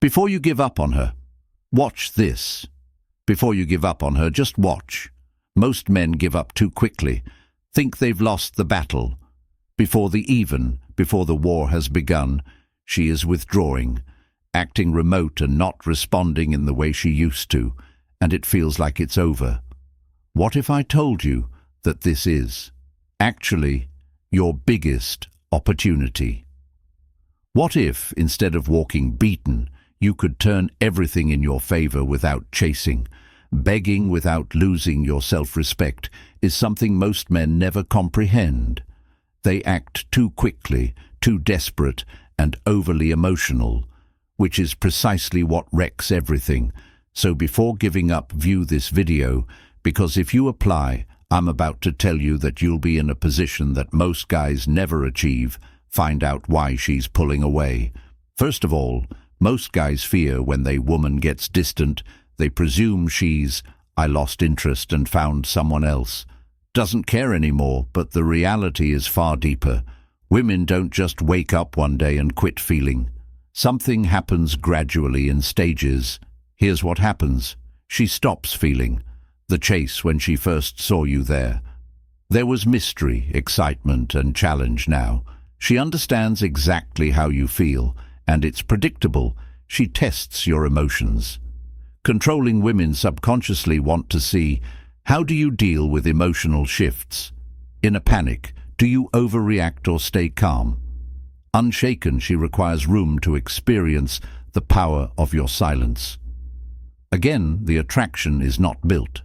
Before you give up on her, watch this. Before you give up on her, just watch. Most men give up too quickly, think they've lost the battle. Before the war has begun, she is withdrawing, acting remote and not responding in the way she used to, and it feels like it's over. What if I told you that this is actually your biggest opportunity? What if, instead of walking beaten, you could turn everything in your favor without chasing? Begging without losing your self-respect is something most men never comprehend. They act too quickly, too desperate, and overly emotional, which is precisely what wrecks everything. So before giving up, view this video, because if you apply, I'm about to tell you that you'll be in a position that most guys never achieve. Find out why she's pulling away. First of all, most guys fear when their woman gets distant. They presume I lost interest and found someone else. Doesn't care anymore, but the reality is far deeper. Women don't just wake up one day and quit feeling. Something happens gradually in stages. Here's what happens. She stops feeling the chase when she first saw you there. There was mystery, excitement, and challenge now. She understands exactly how you feel, and it's predictable. She tests your emotions. Controlling women subconsciously want to see, how do you deal with emotional shifts? In a panic, do you overreact or stay calm? Unshaken, she requires room to experience the power of your silence. Again, the attraction is not built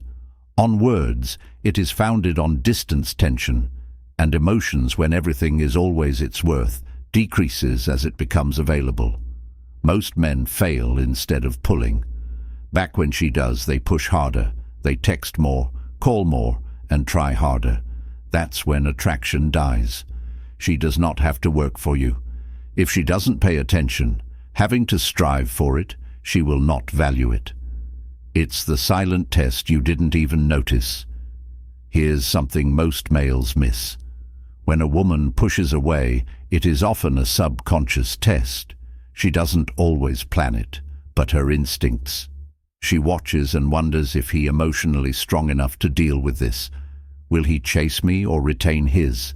on words, it is founded on distance tension, and emotions, when everything is always its worth, decreases as it becomes available. Most men fail instead of pulling. Back when she does, they push harder, they text more, call more, and try harder. That's when attraction dies. She does not have to work for you. If she doesn't pay attention, having to strive for it, she will not value it. It's the silent test you didn't even notice. Here's something most males miss. When a woman pushes away, it is often a subconscious test. She doesn't always plan it, but her instincts. She watches and wonders if he emotionally strong enough to deal with this. Will he chase me or retain his?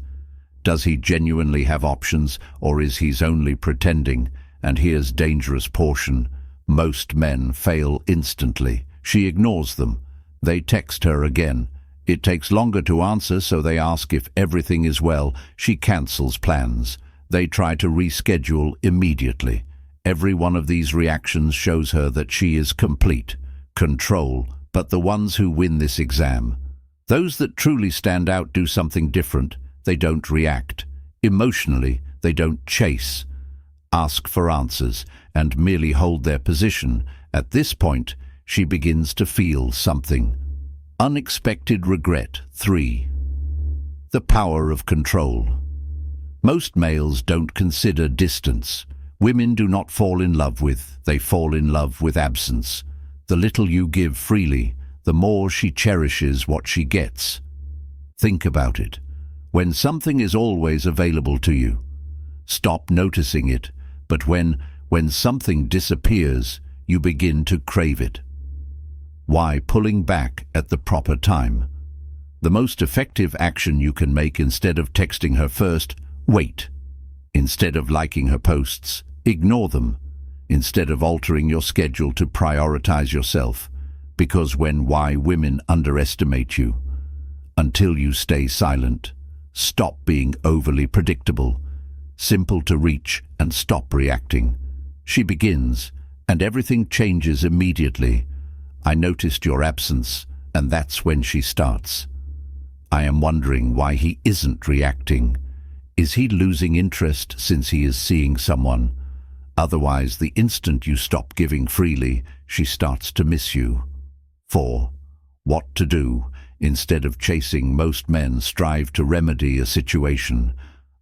Does he genuinely have options, or is he only pretending? And here's dangerous portion. Most men fail instantly. She ignores them. They text her again. It takes longer to answer, so they ask if everything is well. She cancels plans. They try to reschedule immediately. Every one of these reactions shows her that she is complete. Control. But the ones who win this exam, those that truly stand out, do something different. They don't react. Emotionally, they don't chase, ask for answers, and merely hold their position. At this point, she begins to feel something. Unexpected regret. 3. The power of control. Most males don't consider distance. Women do not fall in love with, they fall in love with absence. The little you give freely, the more she cherishes what she gets. Think about it. When something is always available to you, stop noticing it, but when something disappears, you begin to crave it. Why pulling back at the proper time? The most effective action you can make: instead of texting her first, wait. Instead of liking her posts, ignore them. Instead of altering your schedule to prioritize yourself. Because why women underestimate you? Until you stay silent. Stop being overly predictable. Simple to reach, and stop reacting. She begins, and everything changes immediately. I noticed your absence, and that's when she starts. I am wondering why he isn't reacting. Is he losing interest since he is seeing someone? Otherwise, the instant you stop giving freely, she starts to miss you. 4. What to do? Instead of chasing, most men strive to remedy a situation.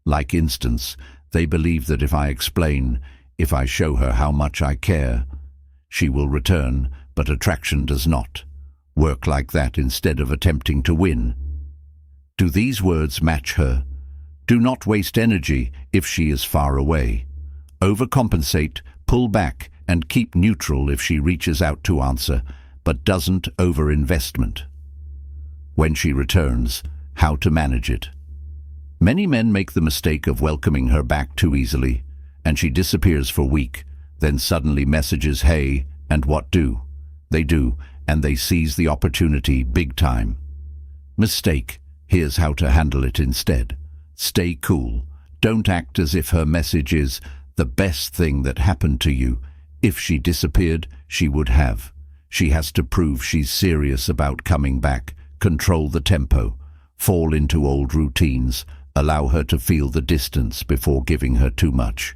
Like instance, they believe that if I explain, if I show her how much I care, she will return, but attraction does not work like that. Instead of attempting to win, do these words match her? Do not waste energy if she is far away. Overcompensate, pull back, and keep neutral if she reaches out to answer, but doesn't over-investment. When she returns, how to manage it. Many men make the mistake of welcoming her back too easily, and she disappears for a week, then suddenly messages, "Hey," and what do? They do, and they seize the opportunity big time. Mistake. Here's how to handle it instead. Stay cool. Don't act as if her message is the best thing that happened to you. If she disappeared, she would have. She has to prove she's serious about coming back. Control the tempo. Fall into old routines. Allow her to feel the distance before giving her too much.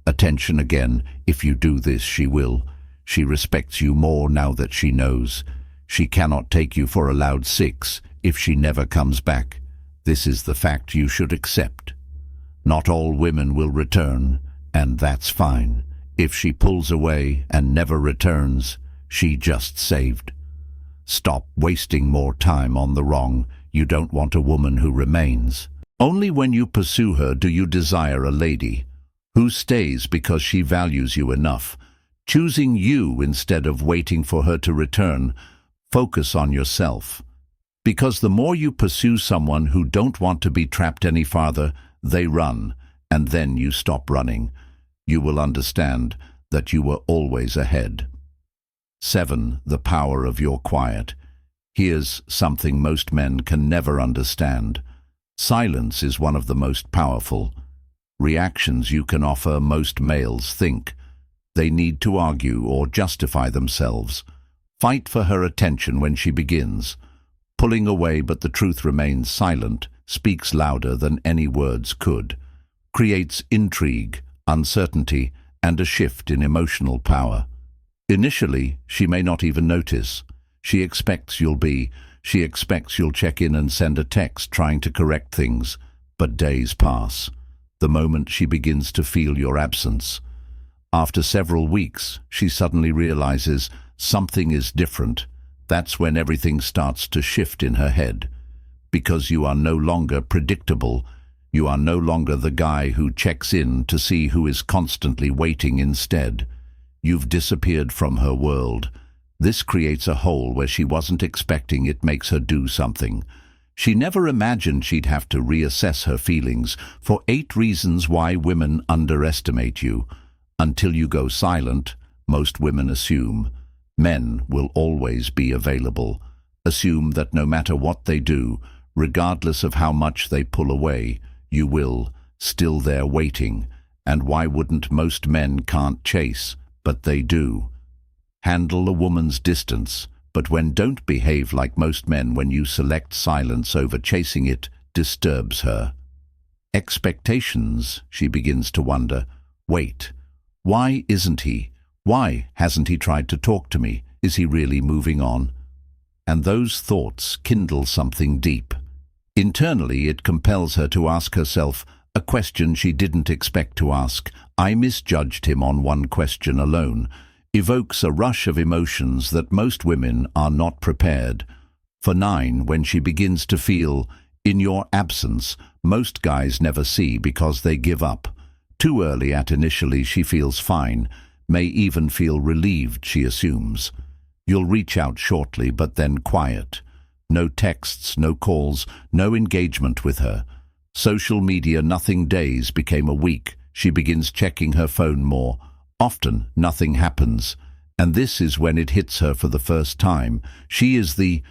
Attention again. If you do this, she will. She respects you more now that she knows. She cannot take you for a loud 6 if she never comes back. This is the fact you should accept. Not all women will return, and that's fine. If she pulls away and never returns, she just saved. Stop wasting more time on the wrong. You don't want a woman who remains. Only when you pursue her do you desire a lady who stays because she values you enough. Choosing you instead of waiting for her to return. Focus on yourself. Because the more you pursue someone who don't want to be trapped any farther, they run, and then you stop running. You will understand that you were always ahead. 7. The power of your quiet. Here's something most men can never understand. Silence is one of the most powerful reactions you can offer. Most males think they need to argue or justify themselves. Fight for her attention when she begins. Pulling away but the truth remains silent speaks louder than any words could. Creates intrigue, uncertainty, and a shift in emotional power. Initially, she may not even notice. She expects you'll check in and send a text trying to correct things. But days pass. The moment she begins to feel your absence. After several weeks, she suddenly realizes something is different. That's when everything starts to shift in her head. Because you are no longer predictable. You are no longer the guy who checks in to see who is constantly waiting instead. You've disappeared from her world. This creates a hole where she wasn't expecting. It makes her do something. She never imagined she'd have to reassess her feelings. For 8 reasons why women underestimate you. Until you go silent, most women assume men will always be available. Assume that no matter what they do, regardless of how much they pull away, you will, still there waiting. And why wouldn't? Most men can't chase, but they do. Handle a woman's distance, but don't behave like most men. When you select silence over chasing, it disturbs her. Expectations, she begins to wonder. Wait, why isn't he? Why hasn't he tried to talk to me? Is he really moving on? And those thoughts kindle something deep. Internally, it compels her to ask herself a question she didn't expect to ask. I misjudged him on one question alone. Evokes a rush of emotions that most women are not prepared for. 9. When she begins to feel in your absence, most guys never see because they give up. Too early. Initially she feels fine, may even feel relieved. She assumes you'll reach out shortly, but then quiet. No texts, no calls, no engagement with her. Social media, nothing. Days became a week. She begins checking her phone more. Often, nothing happens. And this is when it hits her for the first time. She is the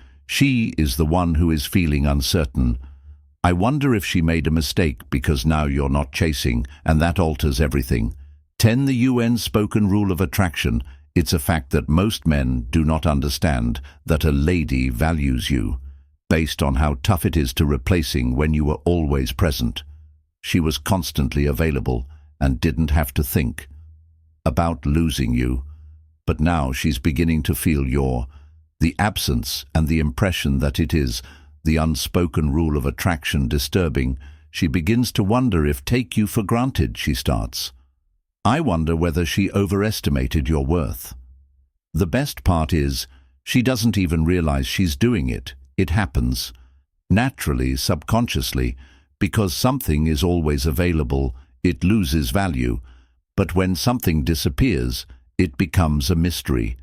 one who is feeling uncertain. I wonder if she made a mistake, because now you're not chasing, and that alters everything. 10. The UN spoken rule of attraction. It's a fact that most men do not understand, that a lady values you based on how tough it is to replacing when you were always present. She was constantly available and didn't have to think about losing you. But now she's beginning to feel the absence and the impression that it is the unspoken rule of attraction disturbing. She begins to wonder if take you for granted. She starts. I wonder whether she overestimated your worth. The best part is, she doesn't even realize she's doing it. It happens naturally, subconsciously, because something is always available. It loses value. But when something disappears, It becomes a mystery.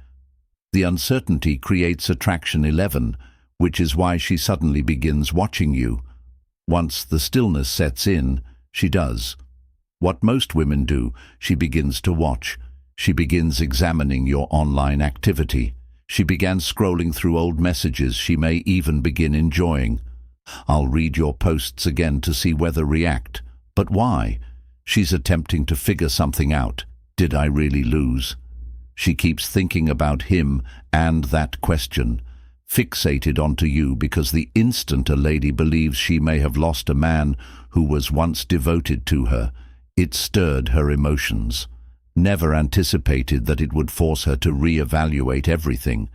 The uncertainty creates attraction 11, which is why she suddenly begins watching you. Once the stillness sets in, she does what most women do. She begins to watch. She begins examining your online activity. She began scrolling through old messages she may even begin enjoying. I'll read your posts again to see whether react. But why? She's attempting to figure something out. Did I really lose? She keeps thinking about him and that question, fixated onto you because the instant a lady believes she may have lost a man who was once devoted to her, it stirred her emotions. Never anticipated that it would force her to reevaluate everything,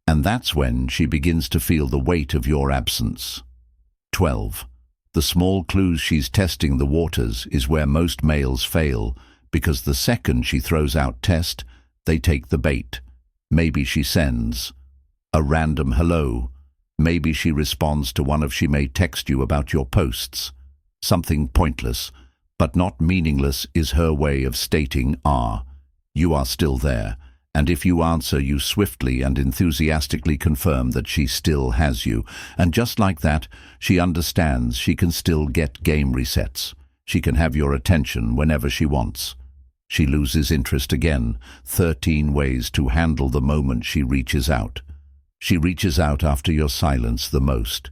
and that's when she begins to feel the weight of your absence. 12. The small clues she's testing the waters is where most males fail, because the second she throws out test, they take the bait. Maybe she sends a random hello. Maybe she responds to one of she may text you about your posts. Something pointless, but not meaningless, is her way of stating, you are still there, and if you answer, you swiftly and enthusiastically confirm that she still has you. And just like that, she understands she can still get game resets. She can have your attention whenever she wants. She loses interest again. 13 ways to handle the moment she reaches out. She reaches out after your silence the most.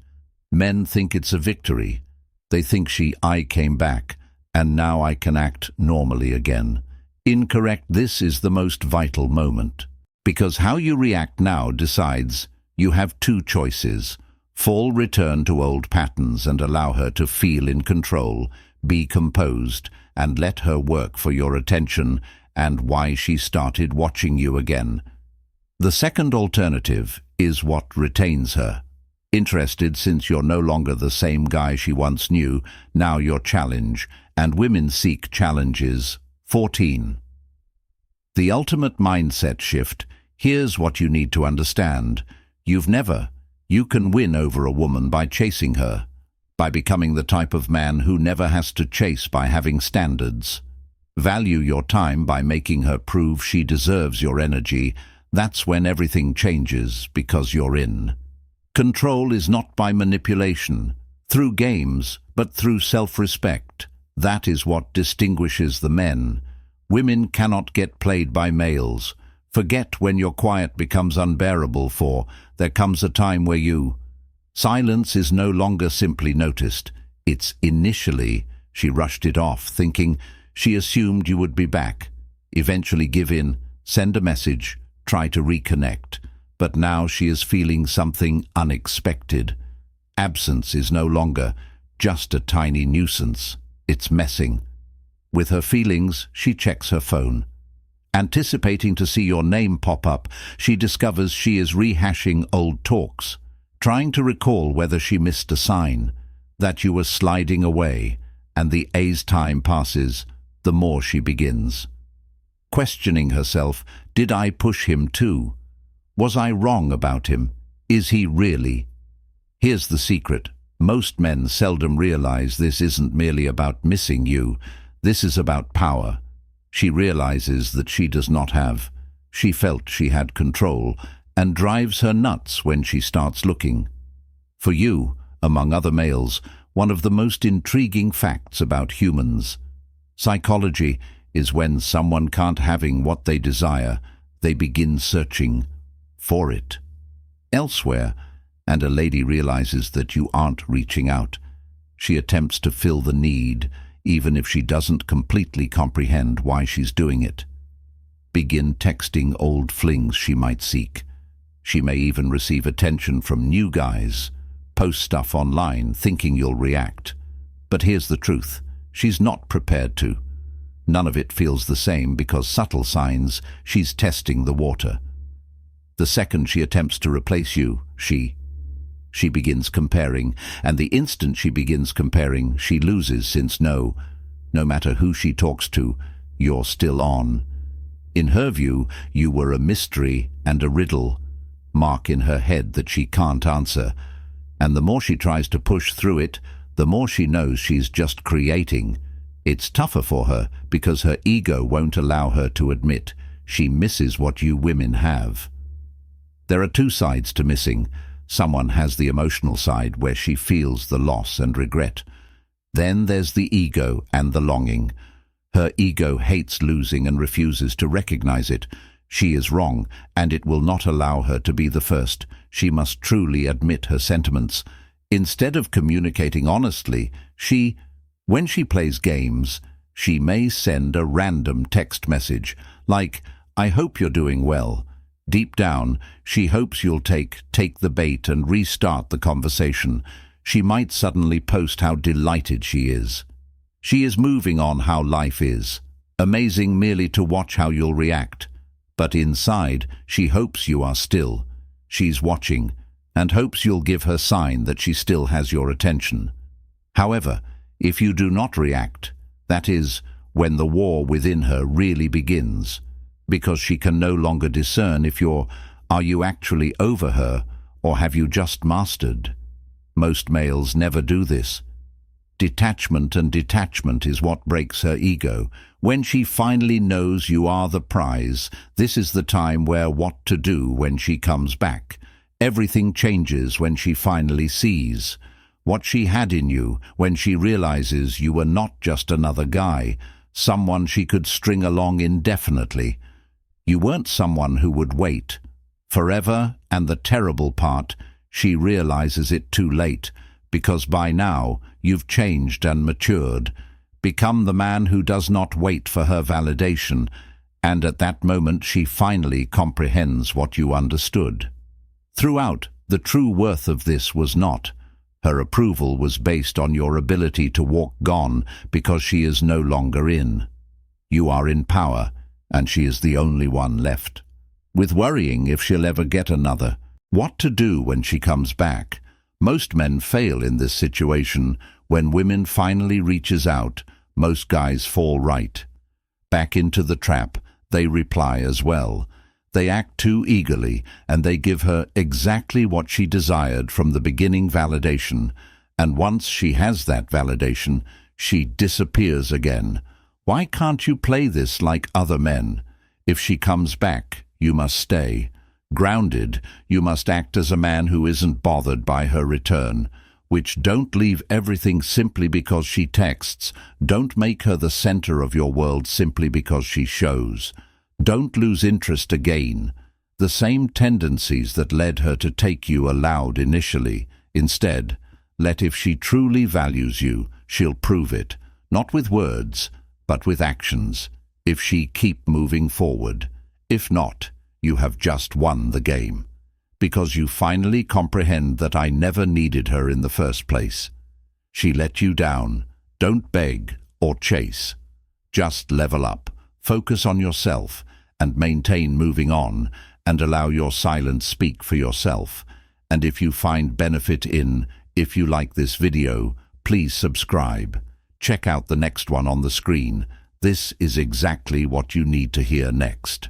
Men think it's a victory. They think I came back, and now I can act normally again. Incorrect. This is the most vital moment, because how you react now decides. You have two choices. Fall, return to old patterns and allow her to feel in control. Be composed and let her work for your attention and why she started watching you again. The second alternative is what retains her. Interested, since you're no longer the same guy she once knew, now you're challenge, and women seek challenges. 14. The ultimate mindset shift. Here's what you need to understand. You can win over a woman by chasing her, by becoming the type of man who never has to chase by having standards. Value your time by making her prove she deserves your energy. That's when everything changes, because you're in. Control is not by manipulation, through games, but through self-respect. That is what distinguishes the men. Women cannot get played by males. Forget when your quiet becomes unbearable, for there comes a time where silence is no longer simply noticed. It's initially. She rushed it off, thinking she assumed you would be back. Eventually give in, send a message, try to reconnect. But now she is feeling something unexpected. Absence is no longer just a tiny nuisance. It's messing with her feelings. She checks her phone. Anticipating to see your name pop up, she discovers she is rehashing old talks, trying to recall whether she missed a sign, that you were sliding away, and as time passes, the more she begins questioning herself. Did I push him too? Was I wrong about him? Is he really? Here's the secret. Most men seldom realize this isn't merely about missing you. This is about power. She realizes that she does not have. She felt she had control, and drives her nuts when she starts looking. For you, among other males, one of the most intriguing facts about humans. Psychology is when someone can't having what they desire, they begin searching for it elsewhere, and a lady realizes that you aren't reaching out. She attempts to fill the need, even if she doesn't completely comprehend why she's doing it. Begin texting old flings she might seek. She may even receive attention from new guys. Post stuff online thinking you'll react. But here's the truth. She's not prepared to. None of it feels the same because subtle signs she's testing the water. The second she attempts to replace you, she begins comparing, and the instant she begins comparing, she loses, since no matter who she talks to, you're still on. In her view, you were a mystery and a riddle, mark in her head that she can't answer, and the more she tries to push through it, the more she knows she's just creating. It's tougher for her because her ego won't allow her to admit she misses what you women have. There are two sides to missing. Someone has the emotional side where she feels the loss and regret. Then there's the ego and the longing. Her ego hates losing and refuses to recognize it. She is wrong, and it will not allow her to be the first. She must truly admit her sentiments. Instead of communicating honestly, when she plays games, she may send a random text message, like, "I hope you're doing well." Deep down, she hopes you'll take the bait and restart the conversation. She might suddenly post how delighted she is. She is moving on how life is. Amazing merely to watch how you'll react. But inside, she hopes you are still. She's watching, and hopes you'll give her sign that she still has your attention. However, if you do not react, that is, when the war within her really begins, because she can no longer discern if are you actually over her, or have you just mastered? Most males never do this. Detachment is what breaks her ego. When she finally knows you are the prize, this is the time where what to do when she comes back. Everything changes when she finally sees what she had in you, when she realizes you were not just another guy, someone she could string along indefinitely. You weren't someone who would wait forever, and the terrible part, she realizes it too late, because by now you've changed and matured, become the man who does not wait for her validation, and at that moment she finally comprehends what you understood. Throughout, the true worth of this was not. Her approval was based on your ability to walk gone because she is no longer in. You are in power, and she is the only one left. With worrying if she'll ever get another. What to do when she comes back? Most men fail in this situation. When women finally reaches out, most guys fall right back into the trap. They reply as well. They act too eagerly, and they give her exactly what she desired from the beginning, validation. And once she has that validation, she disappears again. Why can't you play this like other men? If she comes back, you must stay. Grounded, you must act as a man who isn't bothered by her return. Which don't leave everything simply because she texts. Don't make her the center of your world simply because she shows. Don't lose interest again. The same tendencies that led her to take you allowed initially. Instead, if she truly values you, she'll prove it, not with words, but with actions, if she keep moving forward. If not, you have just won the game, because you finally comprehend that I never needed her in the first place. She let you down. Don't beg or chase. Just level up, focus on yourself, and maintain moving on, and allow your silence speak for yourself. And if you find benefit if you like this video, please subscribe. Check out the next one on the screen. This is exactly what you need to hear next.